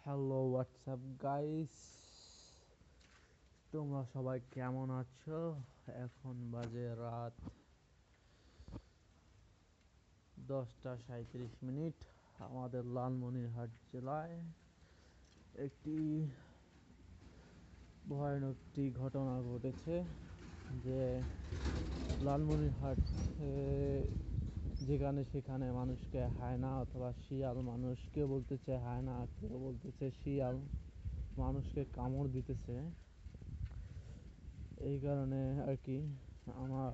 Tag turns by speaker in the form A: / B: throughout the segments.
A: Hello WhatsApp guys, তোমরা সবাই কেমন আছো? এখন বাজে রাত 10টা 37 মিনিট। আমাদের লালমনিরহাট জেলায় একটি ভয়ানক ঘটনা ঘটেছে। যে লালমনিরহাট যেখানে সেখানে মানুষকে হায়না অথবা শিয়াল, মানুষ কেউ বলতেছে হায়না, কেউ বলতেছে শিয়াল, মানুষকে কামড় দিতেছে। এই কারণে আর কি আমার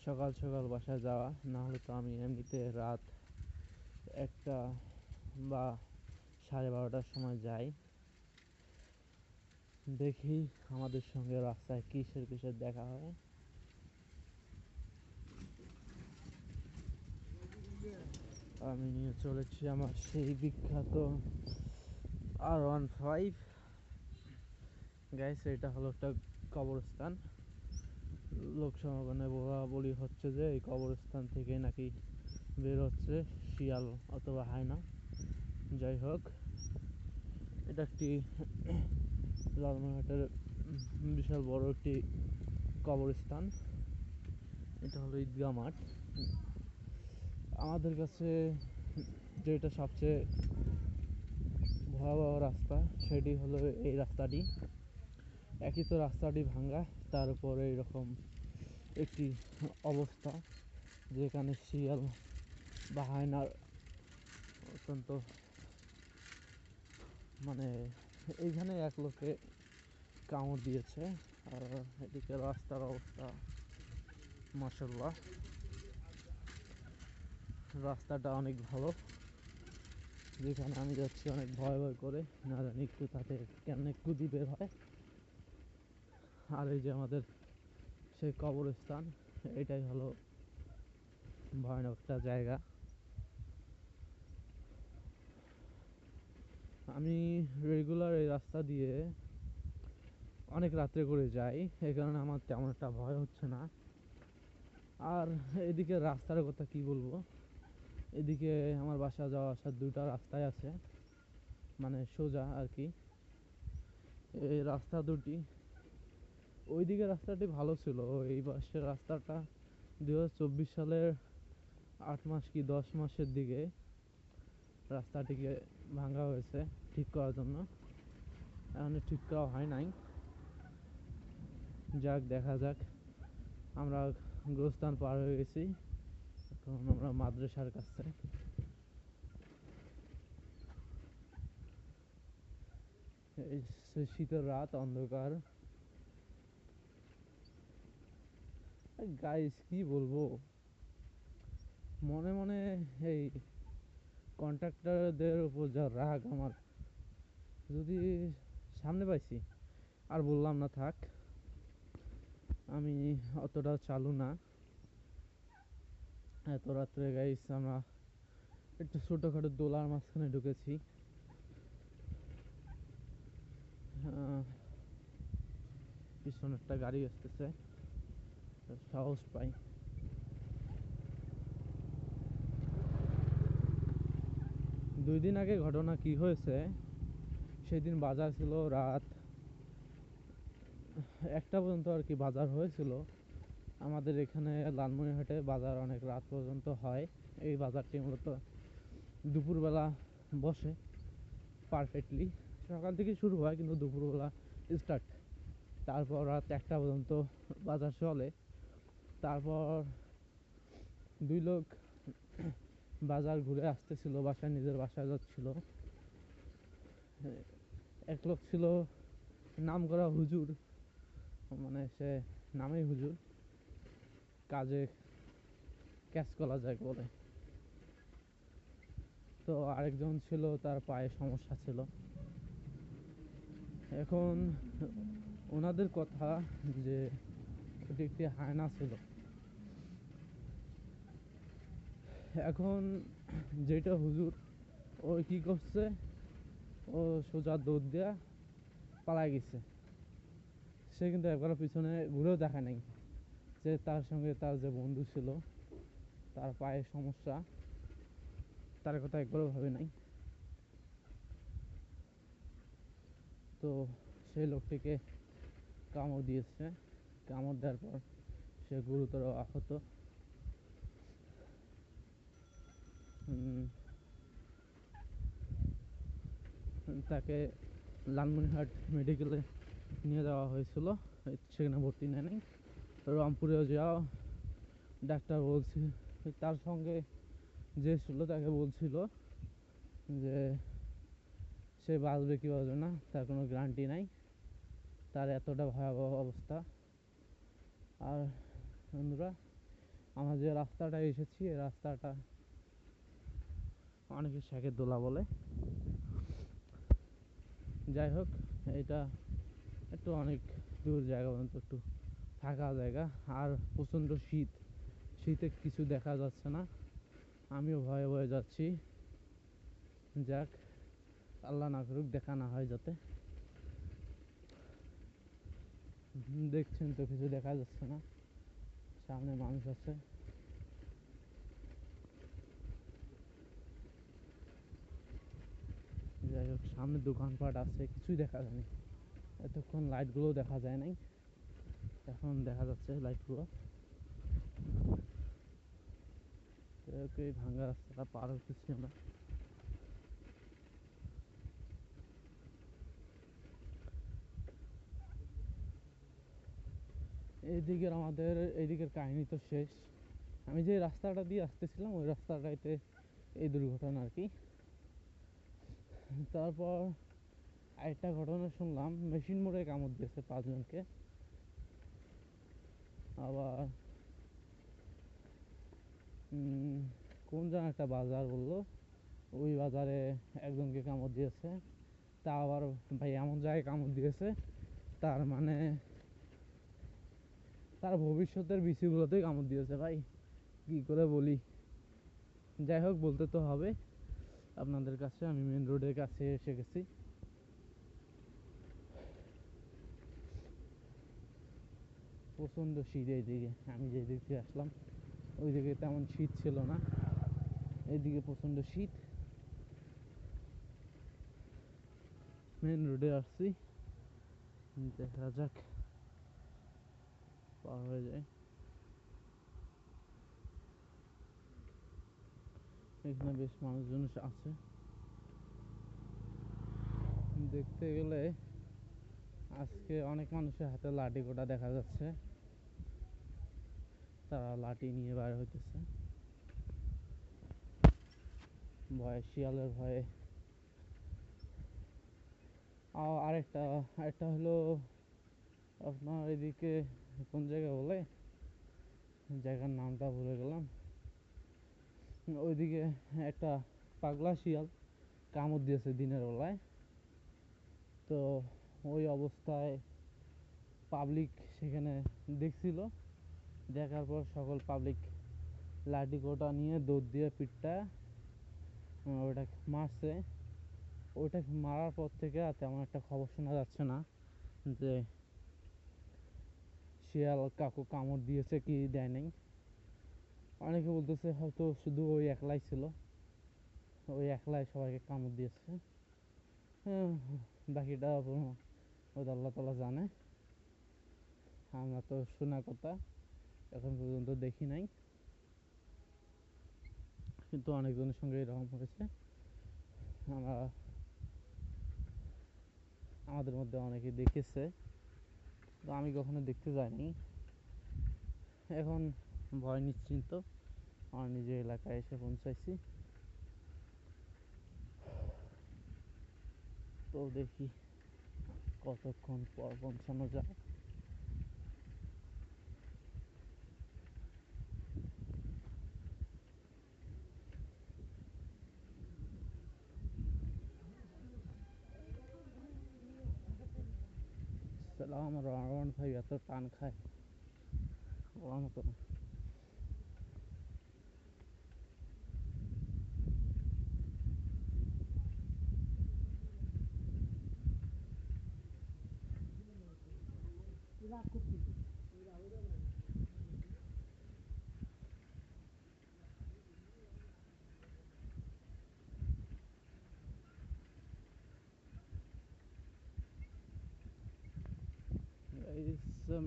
A: সকাল সকাল বাসায় যাওয়া, না হলে তো আমি এমনিতে রাত 1টা বা 12:30টার সময় যাই। দেখি আমাদের সঙ্গে রাস্তায় কিসের কিসের দেখা হয়। আমি নিয়ে চলেছি আমার সেই বিখ্যাত R15 গাইস। এটা হলো একটা কবরস্থান। লোক সমাগমে বলা হচ্ছে যে এই কবরস্থান থেকে নাকি বের হচ্ছে শিয়াল অথবা হায়না। যাই হোক, এটা একটি লালমনিরহাটের বিশাল বড় একটি কবরস্থান। এটা হলো ঈদগাহ মাঠ। আমাদের কাছে যেটা সবচেয়ে ভয়াবহ রাস্তা, সেটি হলো এই রাস্তাটি। একই তো রাস্তাটি ভাঙ্গা, তার উপরে এরকম একটি অবস্থা যেখানে শিয়াল বা হায়নার অত্যন্ত মানে এইখানে এক লোকে কামড় দিয়েছে। আর এদিকে রাস্তার অবস্থা মাশাআল্লাহ, রাস্তাটা অনেক ভালো। যেখানে আমি যাচ্ছি অনেক ভয় ভয় করে, না জানি একটু তাতে কেমনে কুদি বের হয়। আর এই যে আমাদের সেই কবরস্থান, এটাই হলো ভয়ানক একটা জায়গা। আমি রেগুলার এই রাস্তা দিয়ে অনেক রাত্রে করে যাই, এই কারণে আমার তেমন একটা ভয় হচ্ছে না। আর এদিকে রাস্তার কথা কি বলবো, এদিকে আমার বাসা যাওয়া আসার দুটা রাস্তায় আছে, মানে সোজা আর কি। এই রাস্তা দুটি, ওইদিকে রাস্তাটি ভালো ছিল, এই পাশের রাস্তাটা 2024 সালের 8 মাস কি 10 মাসের দিকে রাস্তাটিকে ভাঙা হয়েছে ঠিক করার জন্য। এখন ঠিক করা হয় নাই। যাক, দেখা যাক। আমরা গোরস্থান পার হয়ে গেছি, এখন আমরা মাদ্রাসার কাছে। এই শীতের রাত, অন্ধকার। গাইস কি বলবো, মনে মনে এই কন্ট্রাক্টরদের উপর যা রাগ আমার। যদি সামনে পাইছি আর বললাম না, থাক, আমি অতটা চালু না। এত রাত্রে গাইস আমরা একটু ছোটখাটো দোলার মাঝখানে ঢুকেছি। পিছনে একটা গাড়ি আসতেছে, সাহস পাই। 2 দিন আগে ঘটনা কি হয়েছে, সেদিন বাজার ছিল রাত 1টা পর্যন্ত আর কি বাজার হয়েছিল। আমাদের এখানে লালমনিরহাটে বাজার অনেক রাত পর্যন্ত হয়। এই বাজারটি মূলত দুপুরবেলা বসে পারফেক্টলি। সকাল থেকে শুরু হয় কিন্তু দুপুরবেলা স্টার্ট, তারপর রাত 1টা পর্যন্ত বাজার চলে। তারপর দুই লোক বাজার ঘুরে আসতেছিল, বাসায় নিজের বাসায় যাচ্ছিল। এক লোক ছিল নাম করা হুজুর, মানে সে নামেই হুজুর, কাজে ক্যাচ করা যায় বলে। তো আরেকজন ছিল, তার পায়ে সমস্যা ছিল। এখন ওনাদের কথা যে ওটি একটি হায়না ছিল। এখন যেটা হুজুর, ও কি করছে, ও সোজা দৌড় দেয়া পালায় গেছে। সে কিন্তু একবার পিছনে ঘুরেও দেখা নাই যে তার সঙ্গে তার যে বন্ধু ছিল, তার পায়ে সমস্যা, তার কথা একবারও ভাবে নাই। তো সেই লোকটিকে কামড় দিয়েছে। কামড় দেওয়ার পর সে গুরুতর আহত। তাকে লালমনিরহাট মেডিকেলে নিয়ে যাওয়া হয়েছিল, সেখানে ভর্তি নেয় নাই। রংপুরেও যাওয়া ডাক্তার বলছে, তার সঙ্গে যে ছিল তাকে বলছিল যে সে বাঁচবে কি বাঁচবে না তার কোনো গ্যারান্টি নাই, তার এতটা ভয়াবহ অবস্থা। আর বন্ধুরা, আমরা যে রাস্তাটায় এসেছি এই রাস্তাটা অনেকে শেখের দোলা বলে। যাই হোক, এটা একটু অনেক দূর জায়গা পর্যন্ত একটু ফাঁকা জায়গা, আর প্রচণ্ড শীত, শীতে কিছু দেখা যাচ্ছে না। আমিও ভয়ে ভয়ে যাচ্ছি। যাক, আল্লাহ না করুক দেখা না হয় যাতে। দেখছেন তো কিছু দেখা যাচ্ছে না, সামনে মানুষ আছে। যাই হোক, সামনে দোকানপাট আছে, কিছুই দেখা যায়নি এতক্ষণ। লাইটগুলো দেখা যায় নাই, এখন দেখা যাচ্ছে লাইটগুলো। এই ভাঙ্গা রাস্তাটা পার হতেছি আমরা। এইদিকের আমাদের এইদিকের কাহিনী তো শেষ। আমি যে রাস্তাটা দিয়ে আসতেছিলাম ওই রাস্তাটাতে এই দুর্ঘটনা আর কি। তারপর আরেকটা ঘটনা শুনলাম, মেশিন মোড়ে কামড় দিয়েছে 5 জনকে। আবার কোন যেন একটা বাজার বললো, ওই বাজারে একজনকে কামড় দিয়েছে। তা আবার ভাই এমন জায়গায় কামড় দিয়েছে, তার মানে তার ভবিষ্যতের বিষয়গুলোতেই কামড় দিয়েছে ভাই, কি করে বলি। যাই হোক, বলতে তো হবে আপনাদের কাছে। আমি মেন রোডের কাছে এসে গেছি। প্রচণ্ড শীত এইদিকে। আমি যে দিক থেকে আসলাম ওইদিকে তেমন শীত ছিল না, এইদিকে প্রচণ্ড শীত। মেন রোডে আসছি, দেখা যাক পার হয়ে যায়। এখানে বেশ মানুষজন আছে। দেখতে গেলে আজকে অনেক মানুষের হাতে লাঠি কোটা দেখা যাচ্ছে, তারা লাঠি নিয়ে বাইরে হইতেছে ভয়ে, শিয়ালের ভয়ে। আরেকটা আরেকটা হলো আপনার এদিকে কোন জায়গা বলে, জায়গার নামটা ভুলে গেলাম। ওইদিকে একটা পাগলা শিয়াল কামড় দিয়েছে দিনের বেলায়। তো ওই অবস্থায় পাবলিক সেখানে দেখছিল, দেখার পর সকল পাবলিক লাঠি কোটা নিয়ে দৌড় দিয়ে পিঠটা ওইটা মারছে। ওইটা মারার পর থেকে আর তেমন একটা খবর শোনা যাচ্ছে না যে শিয়াল কাকু কামড় দিয়েছে কি দেয় নাই। অনেকে বলতেছে হয়তো শুধু ওই একলাই ছিল, ওই একলাই সবাইকে কামড় দিয়েছে। বাকিটা ওই আল্লাহ তালা জানে, আমরা তো শোনা কথা, এখন পর্যন্ত দেখি নাই। কিন্তু অনেকজনের সঙ্গে এরকম হয়েছে। আমরা আমাদের মধ্যে অনেকে দেখেছে, তো আমি কখনো দেখতে যাইনি। এখন ভয় নিশ্চিন্ত আমার নিজের এলাকায় এসে পৌঁছাইছি। তো দেখি কতক্ষণ পর পৌঁছানো যায়। সালাম, রহমান ভাই এত টান খায় বলার মতো না।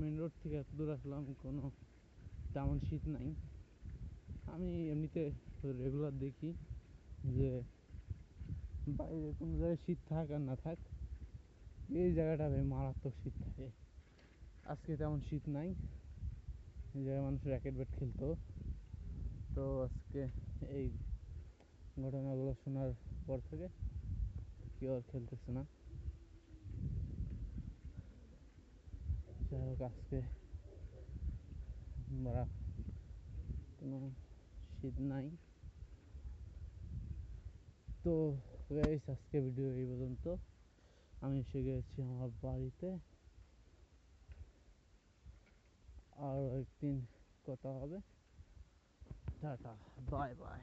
A: মেন রোড থেকে এত দূর আসলাম, কোনো তেমন শীত নাই। আমি এমনিতে রেগুলার দেখি যে বাইরে কোনো জায়গায় শীত থাক আর না থাক, এই জায়গাটা ভাই মারাত্মক শীত থাকে। আজকে তেমন শীত নাই, এই জায়গায় মানুষ র্যাকেট ব্যাট খেলতো। তো আজকে এই ঘটনাগুলো শোনার পর থেকে কেউ আর খেলতেছে না। যাই হোক, আজকে আমরা কোনো শীত নাই। তো গাইস, আজকে ভিডিও এই পর্যন্ত। আমি এসে গেছি আমার বাড়িতে, আর একদিন কথা হবে। Tata, bye bye.